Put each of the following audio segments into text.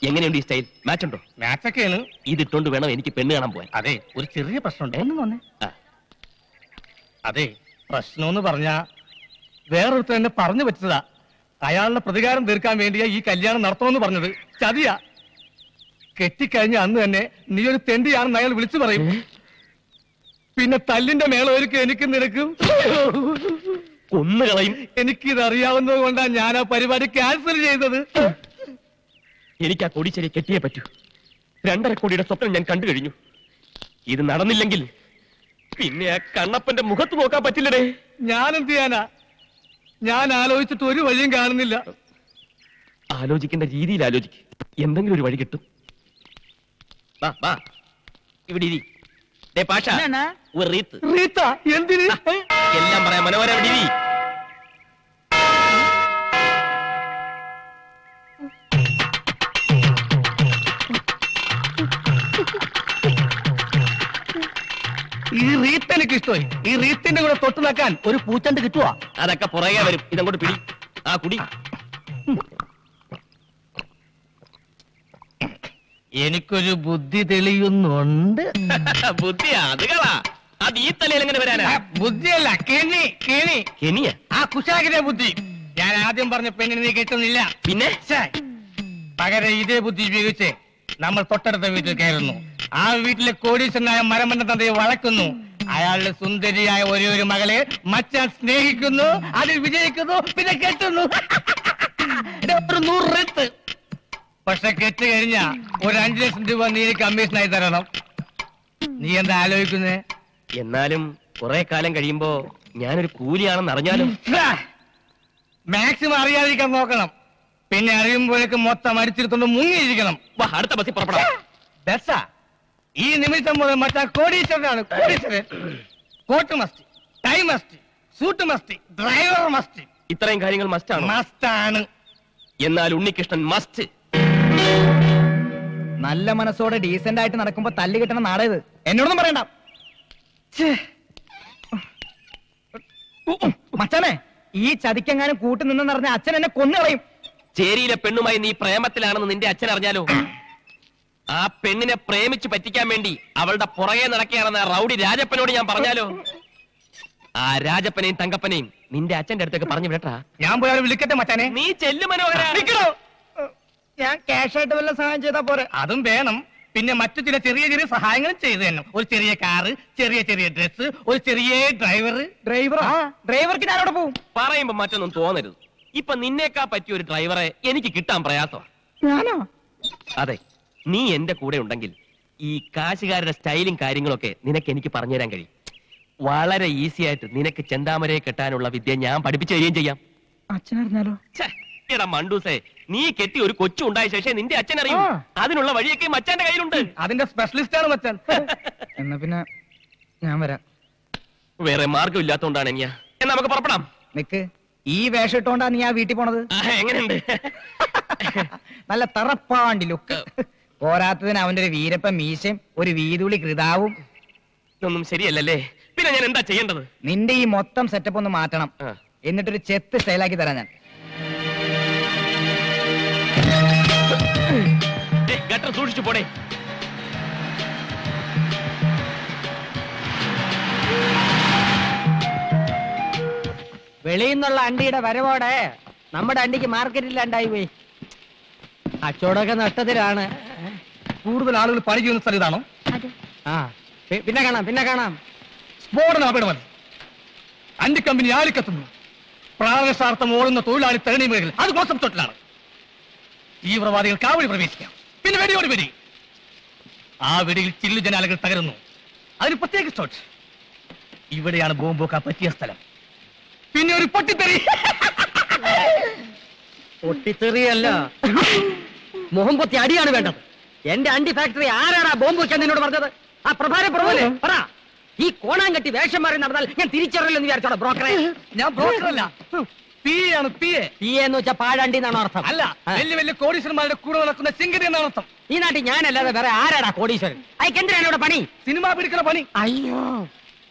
എങ്ങനെയുണ്ട് ഈ style? Match ഉണ്ടോ? മാച്ചൊക്കെയാണ്. ഇതിട്ടോണ്ട് വേണം എനിക്ക് പെണ്ണ് കാണാൻ പോവാൻ. അതെ, ഒരു ചെറിയ പ്രശ്നമുണ്ട്. ഒന്ന് തോന്നേ. അതെ, പ്രശ്നമെന്ന് പറഞ്ഞാ വേറൊരുത്തർ എന്നെ പറഞ്ഞു വെച്ചതാ. അയാളുടെ പ്രതികാരം തീർക്കാൻ വേണ്ടിയാ ഈ കല്യാണം നടത്തുമെന്ന് പറഞ്ഞത്. ചതിയാ. കെട്ടിക്കഴിഞ്ഞ അന്ന് തന്നെ നീ ഒരു തെണ്ടിയാണെന്ന് അയാൾ വിളിച്ചു പറയും. പിന്നെ തല്ലിന്റെ മേളൊരുക്കും എനിക്കും നിനക്കും കൊന്നുകളയും. എനിക്കിത് അറിയാവുന്നത് കൊണ്ടാ ഞാൻ ആ പരിപാടി ക്യാൻസൽ ചെയ്തത്. എനിക്ക് ആ കൊടിച്ചെടി കെട്ടിയേ പറ്റൂ. 2.5 കോടിയുടെ സ്വപ്നം ഞാൻ കണ്ടു കഴിഞ്ഞു. ഇത് നടന്നില്ലെങ്കിൽ പിന്നെ ആ കണ്ണപ്പന്റെ മുഖത്ത് നോക്കാൻ പറ്റില്ലടേ. ഞാൻ എന്ത് ചെയ്യാനാ? ഞാൻ ആലോചിച്ചിട്ട് ഒരു വഴിയും കാണുന്നില്ല. ആലോചിക്കേണ്ട രീതിയിൽ ആലോചിക്ക്. എന്തെങ്കിലും ഒരു വഴി കിട്ടും. ഇവിടെ ഇരി. പാഷ, ഒരു റീത്ത്. എന്തിന്? എല്ലാം പറയാം. മനോഹര, ഇവിടെ ഇരി. ഈ റീത്ത് എനിക്ക് ഇഷ്ടമായി. ഈ റീത്തിന്റെ കൂടെ തൊട്ട് നോക്കാൻ ഒരു പൂച്ചണ്ട് കിട്ടുവാ. അതൊക്കെ പുറകെ വരും. ഇതങ്ങോട്ട് പിടി. ആ കുടി. എനിക്കൊരു ബുദ്ധി തെളിയുന്നുണ്ട്. ബുദ്ധിയാ? അത് കളാ. അത് ഈ തലയിൽ എങ്ങനെ വരാനാ? ബുദ്ധിയല്ല, കെണി. കെണിയ? ആ കുശാഗിന്റെ ബുദ്ധി. ഞാൻ ആദ്യം പറഞ്ഞ പെണ്ണിനെ നീ കിട്ടുന്നില്ല. പിന്നെ പകരം ഇതേ ബുദ്ധി ഉപയോഗിച്ച് നമ്മൾ തൊട്ടടുത്ത വീട്ടിൽ കയറുന്നു. ആ വീട്ടിലെ കോടീശ്വരനായ മരമണ്ണ തന്തയെ വളക്കുന്നു. അയാളുടെ സുന്ദരിയായ ഒരു മകളെ മച്ചാൻ സ്നേഹിക്കുന്നു, അതിൽ വിജയിക്കുന്നു, പിന്നെ കെട്ടുന്നു. 100 റെത്ത്. പക്ഷെ കെട്ട് കഴിഞ്ഞ ഒരു 5 ലക്ഷം രൂപ നീ കമ്മീഷനായി തരണം. നീ എന്താ ആലോചിക്കുന്നേ? എന്നാലും കുറെ കാലം കഴിയുമ്പോ ഞാനൊരു കൂലിയാണെന്ന് അറിഞ്ഞാലും മാക്സിമം അറിയാതിരിക്കാൻ നോക്കണം. പിന്നെ അറിയുമ്പോഴേക്ക് മൊത്തം അടിച്ചിരുത്തോണ്ട് മുങ്ങിയിരിക്കണം. അടുത്ത ബസ്സിൽ പുറപ്പെടാം. ബസ്സാ? ഈ നിമിഷം മുതൽ മറ്റാ കോടീശ്വരനാണ്. കോടീശ്വരൻ. Coat must, tie must, suit must, driver must. ഇത്രയും കാര്യങ്ങൾ മസ്റ്റാണ്. മസ്റ്റാണ്. എന്നാൽ ഉണ്ണികൃഷ്ണൻ മസ്റ്റ്. നല്ല മനസ്സോടെ ഡീസന്റ് ആയിട്ട് നടക്കുമ്പോ തല്ല് കിട്ടണ നാടേത്. എന്നോടൊന്നും പറയണ്ട മച്ചാനെ. ഈ ചതിക്കെങ്ങാനും കൂട്ടുനിന്നെന്ന് പറഞ്ഞ അച്ഛൻ എന്നെ കൊന്നുകളയും. ചേരിയിലെ പെണ്ണുമായി നീ പ്രേമത്തിലാണെന്ന് നിന്റെ അച്ഛൻ അറിഞ്ഞാലോ? ആ പെണ്ണിനെ പ്രേമിച്ച് പറ്റിക്കാൻ വേണ്ടി അവളുടെ പുറകെ നടക്കുകയാണെന്ന് റൗഡി രാജപ്പനോട് ഞാൻ പറഞ്ഞാലോ? ആ രാജപ്പനെയും തങ്കപ്പനെയും നിന്റെ അച്ഛന്റെ അടുത്തേക്ക് പറഞ്ഞു വിടട്ടാ. ഞാൻ പോയാലും വിളിക്കട്ടെ മച്ചാനെ. നീ ചെല്ലു മനോഹര. ഞാൻ ക്യാഷായിട്ട് വല്ല സഹായം ചെയ്താ പോരെ? അതും വേണം. പിന്നെ മറ്റു ചില ചെറിയ ചെറിയ സഹായങ്ങളും ചെയ്തു തന്നെ. ഒരു ചെറിയ കാറ്, ചെറിയ ഡ്രസ്, ഒരു ചെറിയ ഡ്രൈവർക്ക് ഞാനവിടെ പോവും. പറയുമ്പോ മറ്റൊന്നും തോന്നരുത്. ഇപ്പൊ നിന്നേക്കാ പറ്റിയ ഒരു ഡ്രൈവറെ എനിക്ക് കിട്ടാൻ പ്രയാസമാണ്. ഞാനോ? അതെ, നീ എന്റെ കൂടെ ഉണ്ടെങ്കിൽ ഈ കാശുകാരുടെ സ്റ്റൈലും കാര്യങ്ങളൊക്കെ നിനക്ക് എനിക്ക് പറഞ്ഞുതരാൻ കഴിയും. വളരെ ഈസി ആയിട്ട് നിനക്ക് ചെന്താമരയെ കെട്ടാനുള്ള വിദ്യ ഞാൻ പഠിപ്പിച്ചു തരികയും ചെയ്യാം. അച്ഛനറിഞ്ഞാലോ? എടാ മണ്ടൂസേ, നീ കെട്ടി ഒരു കൊച്ചു ഉണ്ടായ ശേഷം നിന്റെ അച്ഛൻ അറിയും. അതിനുള്ള വഴിയൊക്കെ മച്ചാന്റെ കയ്യിലുണ്ട്. അതിന്റെ സ്പെഷ്യലിസ്റ്റ് ആണ് മച്ചാൻ. എന്നാ പിന്നെ ഞാൻ വരാം. വേറെ മാർഗം ഇല്ലാത്തോണ്ടാണ് ഞാൻ. എന്നാ നമുക്ക് പുറപ്പെടാം. നിക്ക്, ഈ വേഷം ഇട്ടോണ്ടാ നീ ആ വീട്ടിൽ പോണത്? എങ്ങനെയുണ്ട്? നല്ല തറപ്പാണ്ടി ലുക്ക്. പോരാത്തതിന് അവന്റെ ഒരു വീരപ്പ മീശയും ഒരു വീതുളി കൃതാവും. ഇതൊന്നും ശരിയല്ലല്ലേ? പിന്നെ ഞാൻ എന്താ ചെയ്യേണ്ടത്? നിന്റെ ഈ മൊത്തം സെറ്റപ്പ് ഒന്ന് മാറ്റണം. എന്നിട്ടൊരു ചെത്ത് സ്റ്റൈലാക്കി തരാം ഞാൻ. ഗട്ടർ സൂക്ഷിച്ചു പോടേ. വെളിയിൽ നിന്നുള്ള അണ്ടിയുടെ വരവോടെ നമ്മുടെ അണ്ടിക്ക് മാർക്കറ്റില്ലാണ്ടായി പോയി. കച്ചവടമൊക്കെ നഷ്ടത്തിലാണ്. കൂടുതൽ ആളുകൾ പണി ചെയ്യുന്ന സ്ഥലം ഇതാണോ? പിന്നെ കാണാം. സ്ഫോടന അപകടമല്ല. അണ്ടി കമ്പനി ആലിക്കത്തുന്നു. പ്രാണശാർത്ഥം ഓടുന്ന തൊഴിലാളി തരണി മേഖല അത് കോൺസെപ്റ്റോട്ടിലാണ്. തീവ്രവാദികൾ കാവടി പ്രവേശിക്കാം. പിന്നെ വെടിയോട് വെടി. ആ വെടിയിൽ ചില്ലു ജനാലകൾ തകരുന്നു. അതിന് പ്രത്യേക സ്റ്റോട്ട്. ഇവിടെയാണ് ബോംബോക്കാൻ പറ്റിയ സ്ഥലം. പിന്നെ ഒരു പൊട്ടിത്തെറി. പൊട്ടിത്തെറിയല്ല, മുഖം പൊത്തി അടിയാണ് വേണ്ടത്. എന്റെ അണ്ടി ഫാക്ടറി ആരാടാ ബോംബ് വെക്കാൻ എന്നോട് പറഞ്ഞത്? ആ പ്രഭാരപ്രഭുവല്ലേ? പറ. ഈ കോണാൻ കെട്ടി വേഷം മാറി നടന്നാൽ ഞാൻ തിരിച്ചറിയില്ലെന്ന് വിചാരിച്ചോളാം ബ്രോക്കറെ. ഞാൻ ബ്രോക്കറല്ല, പിയാണ്. പി എന്ന് വെച്ചാൽ പാഴാണ്ടി എന്നാണ് അർത്ഥം. അല്ല, വലിയ വലിയ കോടീശ്വരന്മാരുടെ കൂടെ നടക്കുന്ന ചിങ്കരി എന്നാണ് അർത്ഥം. ഈ നാട്ടിൽ ഞാനല്ലാതെ വേറെ ആരാടാ കോടീശ്വരൻ? അയക്കെന്തിനാണ് ഇവിടെ പണി? സിനിമ പിടിക്കുന്ന പണി. അയ്യോ,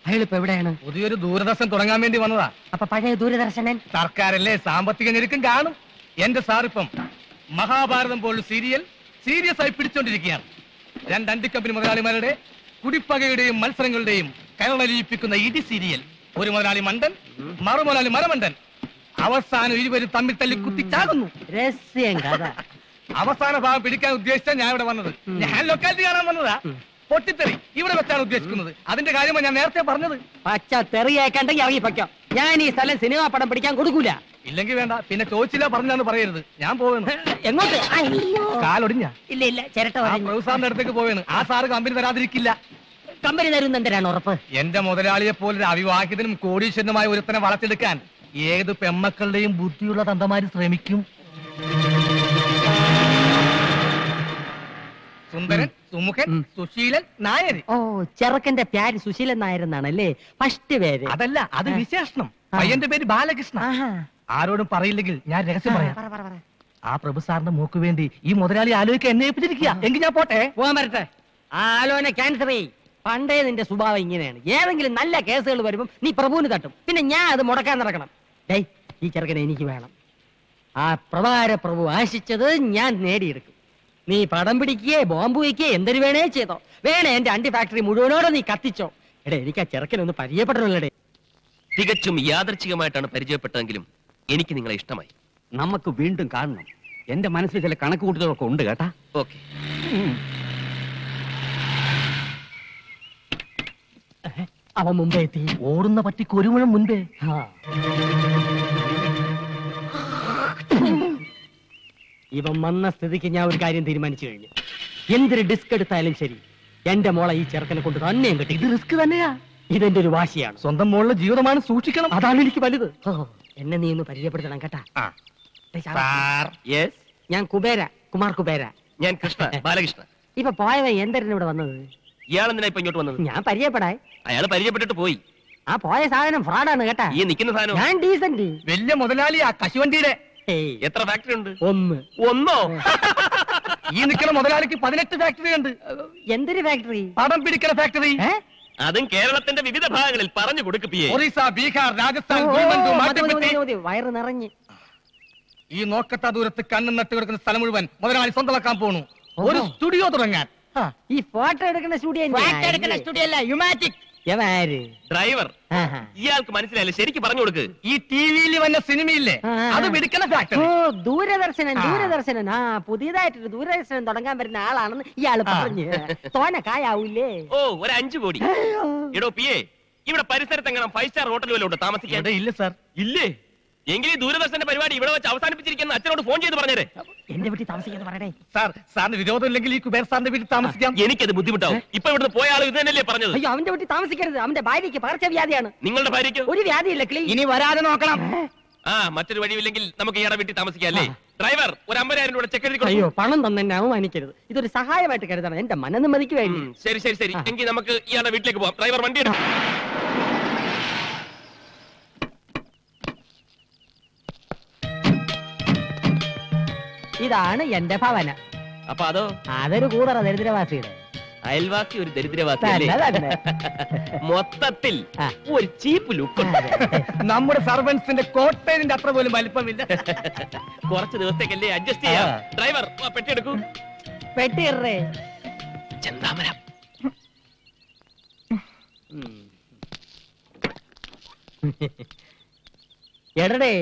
അയാളിപ്പോ എവിടെയാണ്? പുതിയൊരു ദൂരദർശൻ തുടങ്ങാൻ വേണ്ടി വന്നതാ. അപ്പൊ പഴയ ദൂരദർശനൻ സർക്കാരല്ലേ, സാമ്പത്തിക ഞെരുക്കം കാണും. എന്റെ സാറിപ്പം മഹാഭാരതം പോലുള്ള സീരിയൽ സീരിയസ് ആയി പിടിച്ചോണ്ടിരിക്കുകയാണ്. രണ്ട് അണ്ടിക്കമ്പനി മുതലാളിമാരുടെ കുടിപ്പകയുടെയും മത്സരങ്ങളുടെയും കരളലിയിപ്പിക്കുന്ന ഇടി സീരിയൽ. ഒരു മുതലാളി മണ്ടൻ, മറു മുതലാളി മരമണ്ടൻ. അവസാനം ഇരുവരും തമ്മിൽ തല്ലി കുത്തിച്ചാകുന്നു. രഹസ്യം കഥ. അവസാന ഭാഗം പിടിക്കാൻ ഉദ്ദേശിച്ച ഞാൻ ഇവിടെ വന്നത്. ഞാൻ ലൊക്കാലിറ്റി കാണാൻ വന്നതാ. പൊട്ടിത്തെറി ഇവിടെ വെച്ചാണ് ഉദ്ദേശിക്കുന്നത്. അതിന്റെ കാര്യമാണ് ഞാൻ നേരത്തെ പറഞ്ഞത്. പച്ച തെറിയേക്കണ്ടെങ്കിൽ ഇറങ്ങി പൊയ്ക്കോ. ഞാൻ ഈ സ്ഥലം സിനിമ പടം പിടിക്കാൻ കൊടുക്കൂല. ഇല്ലെങ്കിൽ വേണ്ട, പിന്നെ ചോദിച്ചില്ല പറഞ്ഞാന്ന് പറയരുത്. ഞാൻ പോവേണ്. എങ്ങോട്ട്? കാലൊടിഞ്ഞ ഇല്ല ഇല്ല, ചിരട്ട സാറിന്റെ അടുത്തേക്ക് പോവേണ്. ആ സാറ് കമ്പനി തരാതിരിക്കില്ല. കമ്പനി തരുന്നെന്തിനാണ് ഉറപ്പ്? എന്റെ മുതലാളിയെ പോലൊരു അവിവാഹിതനും കോടീശ്വരനുമായ ഒരുത്തനെ വളർത്തിയെടുക്കാൻ ഏത് പെമ്മക്കളുടെയും ബുദ്ധിയുള്ള തന്തമാര് ശ്രമിക്കും. സുന്ദരൻ, സുമുഖൻ, സുശീലൻ, നായർ. ഓ, ചെറുക്കന്റെ പേര് സുശീലൻ നായർ എന്നാണല്ലേ ഫസ്റ്റ് പേര്? അതല്ല, അത് വിശേഷണം. പയ്യന്റെ പേര് ബാലകൃഷ്ണ. ആരോടും പറയില്ലെങ്കിൽ ഞാൻ രഹസ്യം പറയാം. ആ പ്രഭു സാറിന്റെ മൂക്ക് വേണ്ടി ഈ മുതലാളി ആലോചിക്കാൻ എന്നെ ഏൽപ്പിച്ചിരിക്കുക. എങ്കിൽ ഞാൻ പോട്ടെ. പോകാൻ വരട്ടെ. ആ ആലോചന ക്യാൻസർ ചെയ്. പണ്ടേ നിന്റെ സ്വഭാവം ഇങ്ങനെയാണ്. ഏതെങ്കിലും നല്ല കേസുകൾ വരുമ്പം നീ പ്രഭുവിന് തട്ടും, പിന്നെ ഞാൻ അത് മുടക്കാൻ നടക്കണം. ഡേയ്, ഈ ചെറുക്കനെ എനിക്ക് വേണം. ആ പ്രഭാര പ്രഭു ആശിച്ചത് ഞാൻ നേടിയെടുക്കും. നീ പടം പിടിക്കുകയെ ബോംബ് വയ്ക്കുകയെ എന്തൊരു വേണേ ചെയ്തോ. വേണേ എന്റെ അണ്ടി ഫാക്ടറി മുഴുവനോടെ നീ കത്തിച്ചോ. എടേ, എനിക്ക് ആ ചെറുക്കനൊന്ന് പരിചയപ്പെടണല്ലേ. തികച്ചും യാദർച്ഛികമായിട്ടാണ് പരിചയപ്പെട്ടതെങ്കിലും എനിക്ക് നിങ്ങളെ ഇഷ്ടമായി. നമുക്ക് വീണ്ടും കാണണം. എന്റെ മനസ്സിൽ ചില കണക്കുകൂട്ടലൊക്കെ ഉണ്ട് കേട്ടാ. ഓക്കെ. അവൻ മുമ്പേ എത്തി. ഓടുന്ന പട്ടിക്ക് ഒരു മുഴം മുൻപേ. ഇവൻ വന്ന സ്ഥിതിക്ക് ഞാൻ ഒരു കാര്യം തീരുമാനിച്ചു കഴിഞ്ഞു. എന്തൊരു ഡിസ്ക് എടുത്താലും ശരി, എന്റെ മോളെ ഈ ചെറുക്കനെ കൊണ്ട് തന്നെയും കിട്ടി. ഇത് റിസ്ക് തന്നെയാ. ഇതെന്റെ ഒരു വാശിയാണ്. സ്വന്തം മോളുടെ ജീവിതമാണ് സൂക്ഷിക്കണം. അതാണ് എനിക്ക് വലുത്. എന്നെ നീ ഒന്ന് പരിചയപ്പെടുത്തണം കേട്ടാ. യെസ്. ഞാൻ കുബേര, കുമാർ കുബേര. ഞാൻ കൃഷ്ണ, ബാലകൃഷ്ണ. ഇപ്പൊ പോയവൻ എന്തിനാണ് ഇവിടെ വന്നത്? ഇയാൾ എന്തിനാ ഇപ്പൊ ഇങ്ങോട്ട് വന്നത്? ഞാൻ പരിചയപ്പെടാൻ. അയാൾ പരിചയപ്പെട്ടിട്ട് പോയി. ആ പോയ സാധനം ഫ്രോഡാണ് കേട്ടാ. ഈ നിൽക്കുന്ന സാധനം ഞാൻ ഡീസന്റ്. വലിയ മുതലാളിയാ കശുവണ്ടിയുടെ. എത്ര ഫാക്ടറി ഉണ്ട്? ഒന്നോ? ഈ നിൽക്കുന്ന മുതലാളിക്ക് 18 ഫാക്ടറി ഉണ്ട്. എന്തൊരു ഫാക്ടറി? പടം പിടിക്കുന്ന ഫാക്ടറി. അതും കേരളത്തിന്റെ വിവിധ ഭാഗങ്ങളിൽ പറഞ്ഞു കൊടുക്കുകയെ. ഒറീസ, ബീഹാർ, രാജസ്ഥാൻ, ഗുൽബർഗ, മധ്യപ്രദേശ്. വയറ് നിറഞ്ഞ്. ഈ നോക്കത്ത ദൂരത്ത് കണ്ണും നട്ട് കിടക്കുന്ന സ്ഥലം മുഴുവൻ മുതലാളി സ്വന്തമാക്കാൻ പോണു. ഒരു സ്റ്റുഡിയോ തുടങ്ങാൻ. ഈ ഫോട്ടോ എടുക്കുന്ന സ്റ്റുഡിയോ അല്ല, യുമാറ്റിക്. ഡ്രൈവർ. ഇയാൾക്ക് മനസ്സിലായില്ല, ശരിക്കും പറഞ്ഞു കൊടുക്ക്. ഈ ടിവിയിൽ വന്ന സിനിമയില്ലേ, അത് പിടിക്കുന്ന ഫാക്ടറി. ഓ, ദൂരദർശനൻ. ആ, പുതിയതായിട്ടൊരു ദൂരദർശനം തുടങ്ങാൻ വരുന്ന ആളാണെന്ന് ഇയാള് പറഞ്ഞു. തോന കായാവൂലേ? ഓ, ഒരു 5 കോടി. എടോ പിയെ, ഇവിടെ പരിസരത്ത് എങ്ങനെ 5 സ്റ്റാർ ഹോട്ടൽ വല്ലതും ഉണ്ടോ താമസിക്കാൻ? ഇല്ല സാർ. ഇല്ലേ? എങ്കിൽ ഈ ദൂരദർശന്റെ പരിപാടി ഇവിടെ വെച്ച് അവസാനിപ്പിച്ചിരിക്കുന്ന അച്ഛനോട് ഫോൺ ചെയ്ത് പറഞ്ഞേരെ. എന്റെ വീട്ടിൽ താമസിക്കാന്ന് പറയണേ. സാർ, സാറിന് വിരോധം ഇല്ലെങ്കിൽ ഈ കുബേർ സാറിന്റെ വീട്ടിൽ താമസിക്കാം. എനിക്കത് ബുദ്ധിമുട്ടാവും. ഇപ്പൊ ഇവിടുന്ന് പോയ ആൾ ഇത് തന്നെയല്ലേ പറഞ്ഞത്? അയ്യോ, അവന്റെ വീട്ടിൽ താമസിക്കരുത്. അവന്റെ ഭാര്യയ്ക്ക് പകർച്ചവ്യാധിയാണ്. നിങ്ങളുടെ ഭാര്യയ്ക്ക് ഒരു വ്യാധിയില്ല. ഇനി വരാതെ നോക്കണം. മറ്റൊരു വഴിയില്ലെങ്കിൽ നമുക്ക് ഇയാളുടെ വീട്ടിൽ താമസിക്കാം അല്ലേ? ഡ്രൈവർ, ഒരു 50,000 രൂപ ചെക്ക് എഴുതി അയ്യോ, പണം തന്നെ എന്നെ അവമാനിക്കരുത്. ഇതൊരു സഹായമായിട്ട് കരുതണം. എന്റെ മനനിമ്മതിക്ക് വേണ്ടി. ശരി ശരി ശരി, എങ്കിൽ നമുക്ക് ഇയാളുടെ വീട്ടിലേക്ക് പോവാം. ഡ്രൈവർ, വണ്ടി എടുക്കും. ഇതാണ് എന്റെ ഭവന. അപ്പൊ അതോ? അതൊരു കൂതറ ദരിദ്രവാസിയുടെ. അയൽവാസി ഒരു ദരിദ്രവാസി അല്ലേ? തന്നെ. മൊത്തത്തിൽ ഒരു ചീപ്പ് ലുക്ക്. നമ്മുടെ സർവൻസിന്റെ കോട്ടയത്തിന്റെ അത്ര പോലും വലിപ്പമില്ല. കുറച്ച് ദിവസത്തേക്കല്ലേ അഡ്ജസ്റ്റ് ചെയ്യാം. ഡ്രൈവർ, പെട്ടി എടുക്കൂ. പെട്ടിറേ ചെന്താമര. എടേ,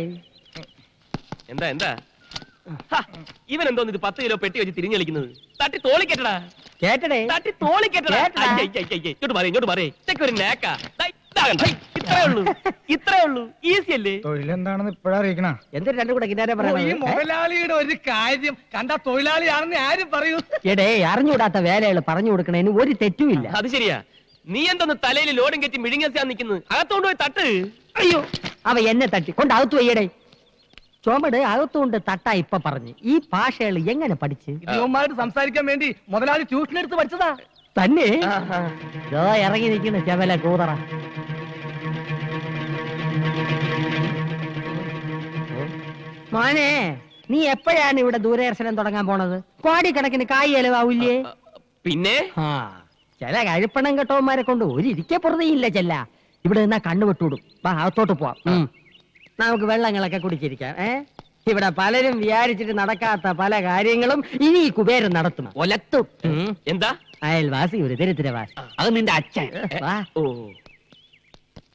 എന്താ എന്താ ഇവൻ എന്തോന്ന് ഇത് 10 കിലോ പെട്ടി വെച്ച് തിരിഞ്ഞു കളിക്കുന്നത്? തട്ടി തോളിക്കെട്ടടാ. കേട്ടടേ, തട്ടി തോളിക്കെട്ടടാ. ഇങ്ങോട്ട് മാറി, ഇങ്ങോട്ട് മാറി. ഇതൊക്കെ ഒരു നേക്കാ. ഇത്രേ ഉള്ളൂ. ഈസി അല്ലേ? തൊഴിലെന്താണെന്ന് ഇപ്പഴറിയിക്കണ. എന്തൊരു രണ്ടും കൂടെ കിട്ടാനെ ഈ പറയുന്നത്? മുതലാളിയുടെ ഒരു കാര്യം കണ്ട തൊഴിലാളിയാണെന്ന് ആരും പറയൂ. എടേ, അറിഞ്ഞുകൂടാത്ത വേലകൾ പറഞ്ഞു കൊടുക്കണേന് ഒരു തെറ്റുമില്ല. അത് ശരിയാ. നീ എന്തൊന്ന് തലയിൽ ലോഡും കെറ്റി മിഴുങ്ങാൻ നിൽക്കുന്നത്? അകത്തോണ്ട് പോയി തട്ട്. അയ്യോ, അവ എന്നെ തട്ടി കൊണ്ട് അകത്തു വയ്യടേ. ചുമട് അകത്തുകൊണ്ട് തട്ടാ ഇപ്പൊ പറഞ്ഞു. ഈ ഭാഷകൾ എങ്ങനെ പഠിച്ച്? ഇവന്മാരോട് സംസാരിക്കാൻ വേണ്ടി മുതലാളി ട്യൂഷൻ എടുത്ത് പഠിച്ചതാ. തന്നെ ഇറങ്ങി നിൽക്കുന്ന ചെവല കൂതറ. മോനെ, നീ എപ്പോഴാണ് ഇവിടെ ദൂരദർശനം തുടങ്ങാൻ പോണത്? കോടിക്കണക്കിന് കായ് ചെലവാവില്ലേ? പിന്നെ ചില കഴിപ്പണം കെട്ടവന്മാരെ കൊണ്ട് ഒരു ഇരിക്കപ്പുറതയില്ല. ചെല്ല ഇവിടെ നിന്നാ കണ്ണു വിട്ടുവിടും. വാ, അകത്തോട്ട് പോവാം. നമുക്ക് വെള്ളങ്ങളൊക്കെ കുടിച്ചിരിക്കാം. ഇവിടെ പലരും വിചാരിച്ചിട്ട് നടക്കാത്ത പല കാര്യങ്ങളും ഇനി ഈ കുബേരൻ നടത്തും. ഒലത്തും ഉം. എന്താ അയൽവാസി ഒരു ദരിദ്രവാസി. അത് നിന്റെ അച്ഛൻ. വാ. ഓ